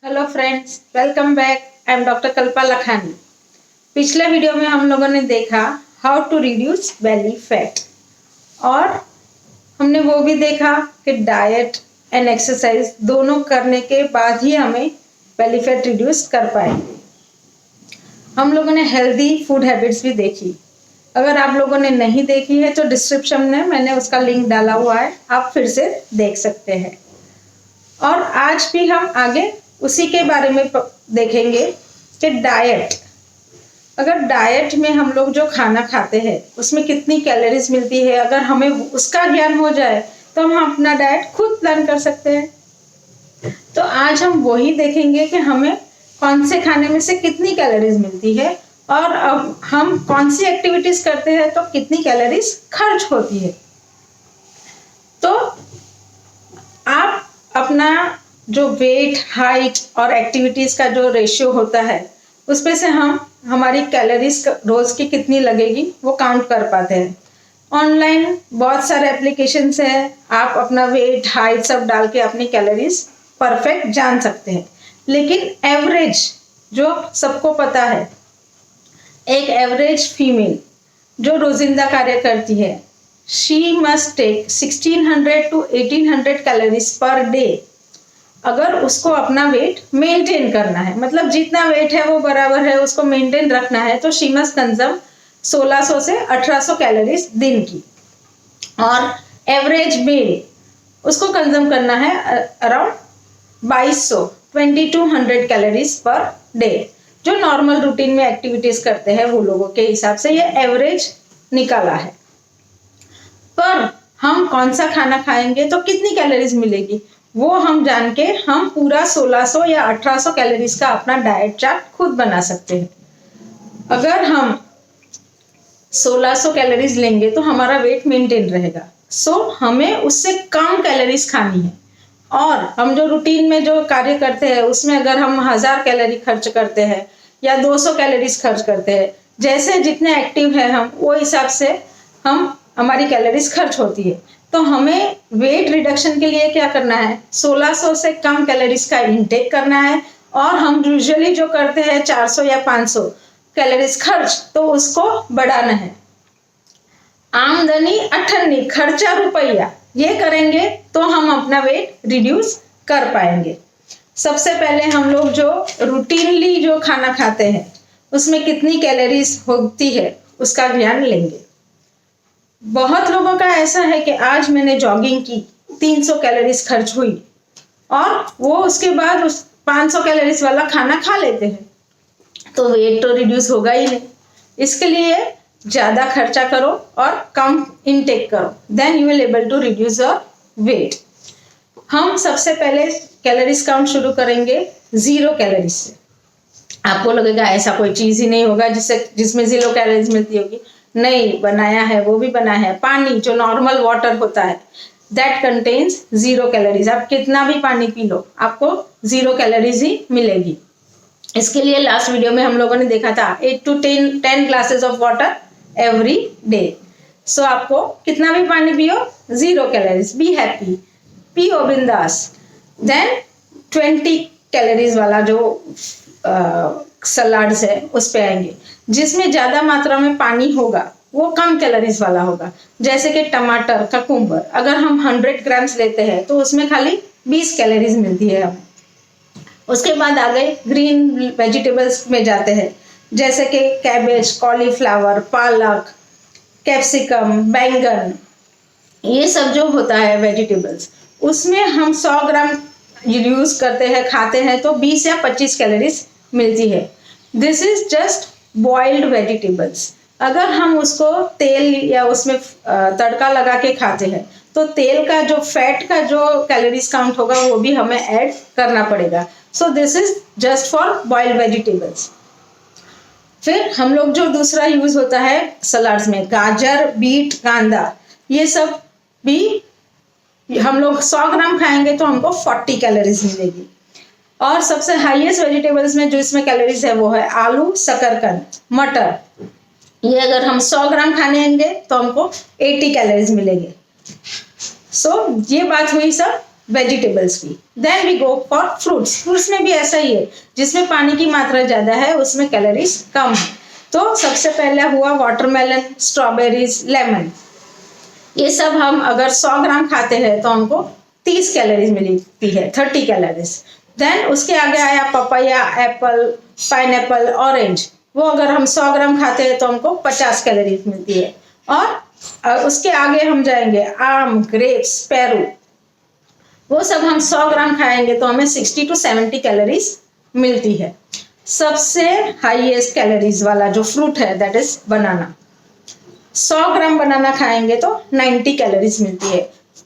Hello friends, welcome back. I am doctor Kalpa Lakhani. पिछले video में हम लोगों ने देखा how to reduce belly fat और हमने वो भी देखा कि डाइट एंड एक्सरसाइज दोनों करने के बाद ही हमें बेली फैट रिड्यूस कर पाएंगे। हम लोगों ने हेल्दी फूड हैबिट्स भी देखी। अगर आप लोगों ने नहीं देखी है तो डिस्क्रिप्शन में मैंने उसका लिंक डाला हुआ है, आप फिर से देख सकते हैं। और आज भी हम आगे उसी के बारे में देखेंगे कि डाइट, अगर डाइट में हम लोग जो खाना खाते हैं उसमें कितनी कैलोरीज मिलती है, अगर हमें उसका ज्ञान हो जाए तो हम अपना डाइट खुद प्लान कर सकते हैं। तो आज हम वही देखेंगे कि हमें कौन से खाने में से कितनी कैलोरीज मिलती है और अब हम कौन सी एक्टिविटीज करते हैं तो कितनी कैलोरीज खर्च होती है। तो आप अपना जो वेट, हाइट और एक्टिविटीज का जो रेशियो होता है उसमें से हम हमारी कैलोरीज रोज की कितनी लगेगी वो काउंट कर पाते हैं। ऑनलाइन बहुत सारे एप्लीकेशंस हैं, आप अपना वेट, हाइट सब डाल के अपनी कैलोरीज परफेक्ट जान सकते हैं। लेकिन एवरेज जो सबको पता है, एक एवरेज फीमेल जो रोजिंदा कार्य करती है, she must take 1600 to 1800 calories per day. अगर उसको अपना वेट मेंटेन करना है, मतलब जितना वेट है वो बराबर है, उसको मेंटेन रखना है, तो she must कंज्यूम 1600 से 1800 कैलोरीज दिन की। और एवरेज मेल उसको कंज्यूम करना है अराउंड 2200 कैलोरीज पर डे। जो नॉर्मल रूटीन में एक्टिविटीज करते हैं वो लोगों के हिसाब से ये एवरेज निकाला है। पर हम कौन सा खाना खाएंगे तो कितनी कैलोरीज मिलेगी वो हम जान के हम पूरा 1600 या 1800 कैलोरीज का अपना डाइट चार्ट खुद बना सकते हैं। अगर हम 1600 कैलोरीज लेंगे तो हमारा वेट मेंटेन रहेगा, सो हमें उससे कम कैलोरीज खानी है। और हम जो रूटीन में जो कार्य करते हैं उसमें अगर हम 1000 कैलोरी खर्च करते हैं या 200 कैलोरीज खर्च करते हैं, जैसे जितने एक्टिव है हम वो हिसाब से हमारी कैलोरीज खर्च होती है। तो हमें वेट रिडक्शन के लिए क्या करना है, 1600 से कम कैलोरीज का इंटेक करना है। और हम यूजुअली जो करते हैं 400 या 500 कैलोरीज खर्च, तो उसको बढ़ाना है। आमदनी अठन्नी, खर्चा रुपया, ये करेंगे तो हम अपना वेट रिड्यूस कर पाएंगे। सबसे पहले हम लोग जो रूटीनली जो खाना खाते हैं उसमें कितनी कैलोरीज होती है उसका ज्ञान लेंगे। बहुत लोगों का ऐसा है कि आज मैंने जॉगिंग की, 300 कैलोरीज खर्च हुई, और वो उसके बाद उस 500 कैलोरीज वाला खाना खा लेते हैं, तो वेट तो रिड्यूस होगा ही नहीं। इसके लिए ज्यादा खर्चा करो और कम इनटेक करो, then you will able to reduce your weight. हम सबसे पहले कैलोरीज काउंट शुरू करेंगे 0 कैलोरीज से। आपको लगेगा ऐसा कोई चीज ही नहीं होगा जिसमें 0 कैलोरीज मिलती होगी। नहीं, बनाया है, वो भी बनाया है। पानी, जो नॉर्मल वाटर होता है, दैट कंटेन्स 0 कैलोरीज। आप कितना भी पानी पी लो आपको 0 कैलोरीज ही मिलेगी। इसके लिए लास्ट वीडियो में हम लोगों ने देखा था 8 to 10 glasses of water every day. So आपको कितना भी पानी पियो 0 कैलोरीज, बी हैप्पी, पियो बिंदास। देन 20 कैलोरीज वाला जो सलाड्स है उस पे आएंगे, जिसमें ज्यादा मात्रा में पानी होगा वो कम कैलोरीज वाला होगा। जैसे कि टमाटर, ककुम्बर, अगर हम 100 ग्राम्स लेते हैं तो उसमें खाली 20 कैलोरीज मिलती है हमें। उसके बाद आ गए ग्रीन वेजिटेबल्स में जाते हैं, जैसे कि कैबेज, कॉलीफ्लावर, पालक, कैप्सिकम, बैंगन, ये सब जो होता है वेजिटेबल्स, उसमें हम 100 ग्राम यूज करते हैं, खाते हैं, तो 20 या 25 कैलोरीज मिलती है। This is just boiled vegetables. अगर हम उसको तेल या उसमें तड़का लगा के खाते हैं तो तेल का जो फैट का जो कैलोरीज काउंट होगा वो भी हमें ऐड करना पड़ेगा। So this is just for boiled vegetables. फिर हम लोग जो दूसरा यूज होता है सलाड्स में, गाजर, बीट, कांदा, ये सब भी हम लोग 100 ग्राम खाएंगे तो हमको 40 कैलोरीज मिलेगी। और सबसे हाईएस्ट वेजिटेबल्स में जो इसमें कैलोरीज है वो है आलू, शकरकंद, मटर। ये अगर हम 100 ग्राम खाएंगे तो हमको 80 कैलोरीज मिलेंगे। सो ये बात हुई सब वेजिटेबल्स की। Then we go for fruits. Fruits में भी ऐसा ही है, जिसमें पानी की मात्रा ज़्यादा है उसमें कैलोरीज कम है। तो सबसे पहले हुआ वाटरमेलन, स्ट्रॉबेरीज, लेमन। ये सब हम अगर 100 ग्राम खाते हैं तो हमको 30 कैलोरीज मिलती है, 30 कैलोरीज। देन उसके आगे आया पपाया, एप्पल, पाइनएप्पल, ऑरेंज। वो अगर हम 100 ग्राम खाते हैं तो हमको 50 कैलोरीज मिलती है। और उसके आगे हम जाएंगे आम, ग्रेप्स, पेरू। वो सब हम 100 ग्राम खाएंगे तो हमें 60 to 70 कैलोरीज मिलती है। सबसे हाईएस्ट कैलोरीज वाला जो फ्रूट है दैट इज बनाना। 100 ग्राम बनाना खाएंगे तो 90 कैलोरीज मिलती है।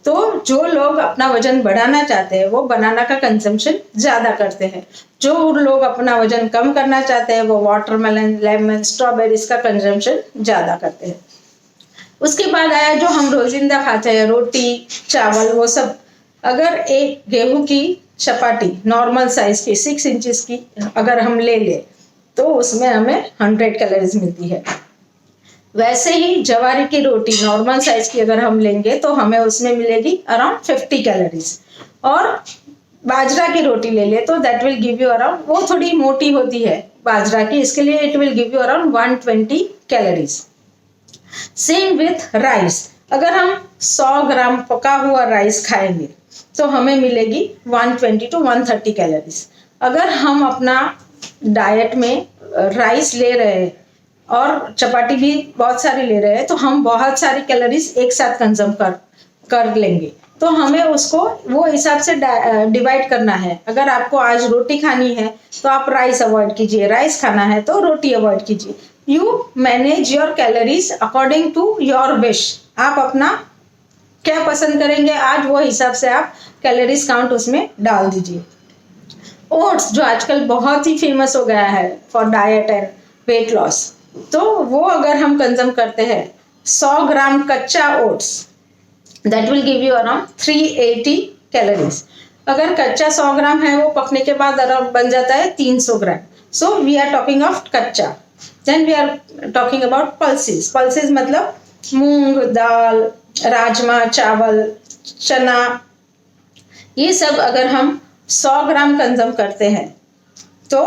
तो जो लोग अपना वजन बढ़ाना चाहते हैं वो बनाना का कंजम्पशन ज़्यादा करते हैं। जो लोग अपना वजन कम करना चाहते हैं वो वाटरमेलन, लेमन, स्ट्रॉबेरीज का कंजम्पशन ज़्यादा करते हैं। उसके बाद आया जो हम रोजिंदा खाते हैं, रोटी, चावल, वो सब। अगर एक गेहूं की चपाती नॉर्मल साइज की 6 इंचेस की अगर हम ले ले तो उसमें हमें 100 कैलोरीज मिलती है। वैसे ही जवारी की रोटी नॉर्मल साइज की अगर हम लेंगे तो हमें उसमें मिलेगी अराउंड 50 कैलोरीज। और बाजरा की रोटी ले ले तो that will give you around, वो थोड़ी मोटी होती है बाजरा की, इसके लिए it will give you around 120 calories. Same with rice. अगर हम 100 ग्राम पका हुआ राइस खाएंगे तो हमें मिलेगी 120 to 130 कैलोरीज। अगर हम अपना डाइट में राइस ले रहे हैं और चपाती भी बहुत सारी ले रहे हैं तो हम बहुत सारी कैलोरीज एक साथ कंज्यूम कर लेंगे। तो हमें उसको वो हिसाब से डिवाइड करना है। अगर आपको आज रोटी खानी है तो आप राइस अवॉइड कीजिए, राइस खाना है तो रोटी अवॉइड कीजिए। You manage your calories according to your wish. आप अपना क्या पसंद करेंगे आज वो हिसाब से आप कैलोरीज काउंट उसमें डाल दीजिए। ओट्स जो आजकल बहुत ही फेमस हो गया है for diet and weight loss, तो वो अगर हम कंज्यूम करते हैं 100 ग्राम कच्चा oats that will give you around 380 calories. अगर कच्चा 100 ग्राम है वो पकने के बाद अराउंड बन जाता है 300 gram. So we are talking of कच्चा। Then we are talking about pulses. Pulses मतलब मूंग दाल, राजमा, चावल, चना, ये सब अगर हम 100 ग्राम कंज्यूम करते हैं तो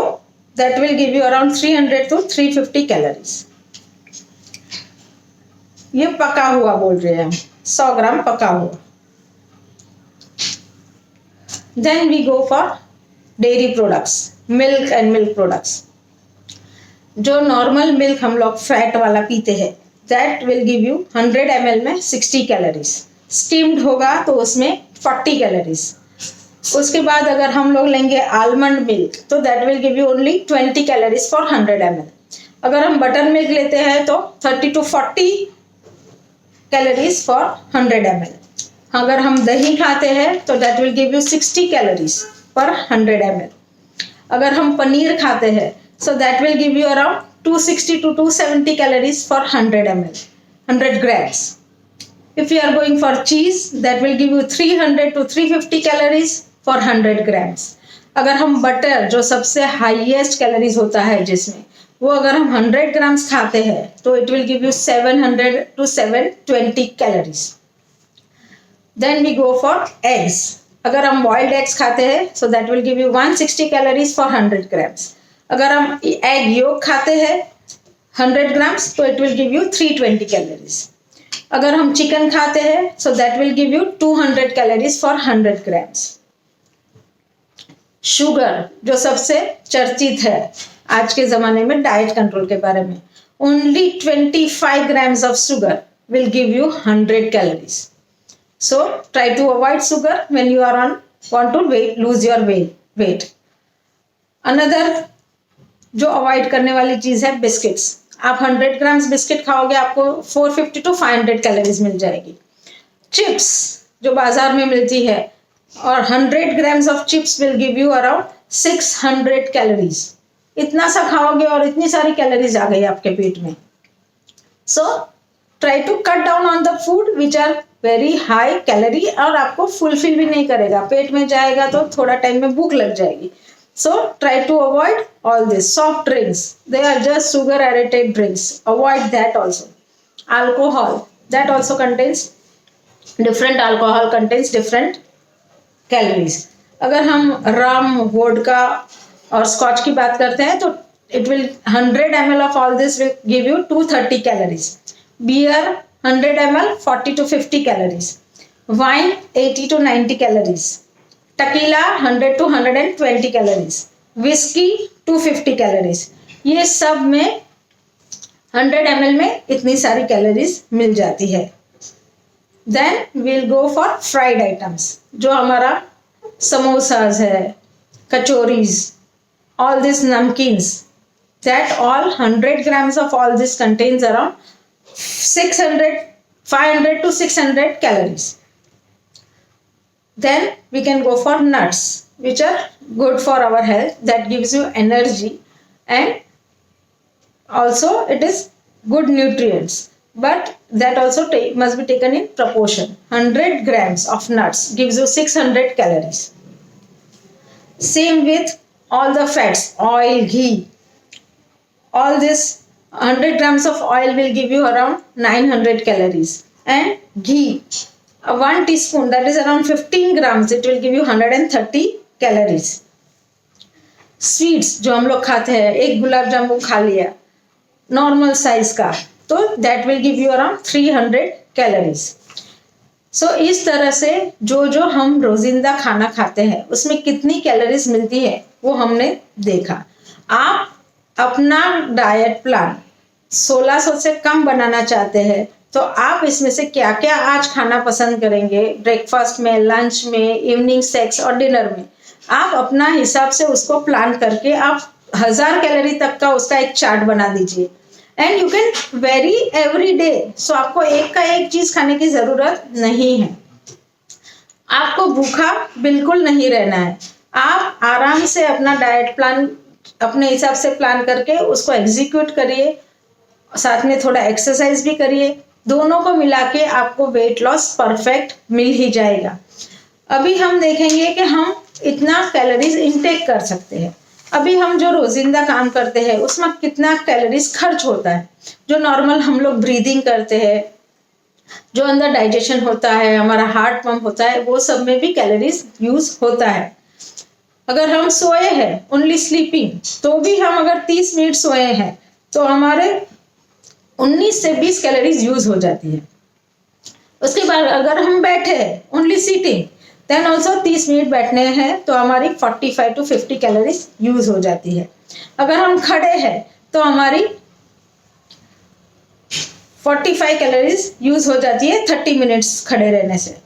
that will give you around 300 to 350 calories. ये पका हुआ बोल रहे हैं हम, 100 ग्राम पका हुआ। Then we go for dairy products, milk and milk products. जो नॉर्मल मिल्क हम लोग फैट वाला पीते हैं that will give you 100 ml में 60 कैलोरीज। स्टीम्ड होगा तो उसमें 40 कैलोरीज। उसके बाद अगर हम लोग लेंगे आलमंड मिल्क तो that will give you only 20 calories for 100 ml। अगर हम बटर मिल्क लेते हैं तो 30 to 40 कैलोरीज फॉर 100 ml। अगर हम दही खाते हैं तो that will give you 60 calories पर 100 ml। अगर हम पनीर खाते हैं so that will give you around 260 to 270 calories for 100 ml, 100 grams। If you are going for cheese, that will give you 300 to 350 calories for 100 grams। अगर हम butter जो सबसे highest calories होता है जिसमें, वो अगर हम 100 ग्राम्स खाते हैं तो it will give you 700 to 720 calories। Then we go for eggs। अगर हम boiled eggs खाते हैं so that will give you 160 calories for 100 grams। अगर हम egg yolk खाते हैं 100 grams तो it will give you 320 calories। अगर हम चिकन खाते हैं so that will give you 200 calories for 100 grams. Sugar जो सबसे चर्चित है आज के ज़माने में डाइट कंट्रोल के बारे में, only 25 grams of sugar will give you 100 calories. So try to avoid sugar when you are on want to lose your weight. Another जो अवॉइड करने वाली चीज़ है बिस्किट्स। आप 100 ग्राम्स बिस्किट खाओगे आपको 450 to 500 कैलोरीज मिल जाएगी। चिप्स जो बाजार में मिलती है और 100 grams of chips will give you around 600 calories. इतना सा खाओगे और इतनी सारी कैलोरीज आ गई आपके पेट में। So try to cut down on the food which are very high calorie और आपको फुलफिल भी नहीं करेगा, पेट में जाएगा तो थोड़ा टाइम में भूख लग जाएगी। So try to avoid all this. Soft drinks, they are just sugar added drinks. Avoid that also. Alcohol, that also contains different alcohol contains different calories. अगर हम रम, वोडका और स्कॉच की बात करते हैं तो it will 100 ml of all this will give you 230 calories. Beer 100 ml 40 to 50 calories. Wine 80 to 90 calories. Tequila 100 to 120 calories. Whiskey 250 calories. ये सब में 100 ml में इतनी सारी कैलोरीज मिल जाती है। Then we'll go for fried items, जो हमारा समोसाज है, कचोरीज, all these namkeens, that all 100 grams of all this contains around 500 to 600 calories. Then we can go for nuts, which are good for our health, that gives you energy and also it is good nutrients, but that also must be taken in proportion. 100 grams of nuts gives you 600 calories. Same with all the fats, oil, ghee. All this 100 grams of oil will give you around 900 calories, and ghee, 1 teaspoon, that is around 15 grams, it will give you 130 calories. Sweets जो हम लोग खाते हैं, एक गुलाब जामुन खा लिया normal size का, तो that will give you around 300 calories. So इस तरह से जो हम रोजिंदा खाना खाते हैं उसमें कितनी कैलोरीज मिलती है वो हमने देखा। आप अपना डाइट प्लान 1600 से कम बनाना चाहते हैं तो आप इसमें से क्या क्या आज खाना पसंद करेंगे, ब्रेकफास्ट में, लंच में, इवनिंग स्नैक्स और डिनर में, आप अपना हिसाब से उसको प्लान करके आप 1000 कैलोरी तक का उसका एक चार्ट बना दीजिए and you can vary every day. So आपको एक का एक चीज खाने की जरूरत नहीं है, आपको भूखा बिल्कुल नहीं रहना है। आप आराम से अपना डाइट प्लान अपने हिसाब से प्लान करके उसको एग्जीक्यूट करिए, साथ में थोड़ा एक्सरसाइज भी करिए, दोनों को मिला के आपको वेट लॉस परफेक्ट मिल ही जाएगा। अभी हम देखेंगे कि हम इतना कैलोरीज इनटेक कर सकते हैं। अभी हम जो रोजिंदा काम करते हैं उसमें कितना कैलोरीज खर्च होता है, जो नॉर्मल हम लोग ब्रीदिंग करते हैं, जो अंदर डाइजेशन होता है, हमारा हार्ट पंप होता है, वो सब में भी कैलोरीज यूज होता है। अगर हम सोए हैं ओनली स्लीपिंग, तो भी हम अगर 30 मिनट सोए हैं तो हमारे 19 से 20 कैलोरीज यूज हो जाती है। उसके बाद अगर हम बैठे हैं only sitting, then also 30 minute बैठने हैं तो हमारी 45 टू 50 कैलोरीज यूज हो जाती है। अगर हम खड़े हैं तो हमारी 45 कैलोरीज यूज हो जाती है 30 मिनट्स खड़े रहने से।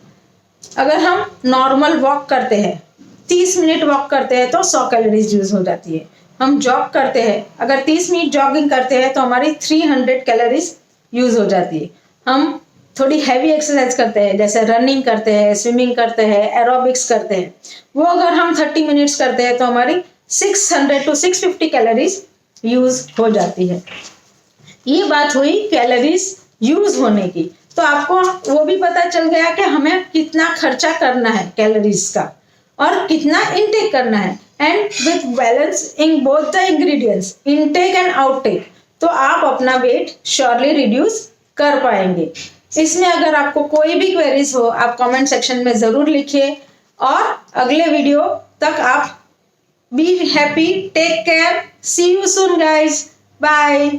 अगर हम नॉर्मल वॉक करते हैं, 30 मिनट वॉक करते हैं तो 100 कैलोरीज यूज हो जाती है। हम जॉग करते हैं, अगर 30 मिनट जॉगिंग करते हैं तो हमारी 300 कैलोरीज यूज हो जाती है। हम थोड़ी हैवी एक्सरसाइज करते हैं, जैसे रनिंग करते हैं, स्विमिंग करते हैं, एरोबिक्स करते हैं, वो अगर हम 30 मिनट्स करते हैं तो हमारी 600 टू 650 कैलोरीज यूज हो जाती है। ये बात हुई कैलोरीज यूज होने की। तो आपको वो भी पता चल गया कि हमें कितना खर्चा करना है कैलोरीज का और कितना इनटेक करना है, and with balance in both the ingredients, intake and outtake, तो आप अपना वेट श्योरली रिड्यूस कर पाएंगे। इसमें अगर आपको कोई भी क्वेरीज हो आप कमेंट सेक्शन में जरूर लिखिए, और अगले वीडियो तक आप be happy, take care, see you soon guys, bye.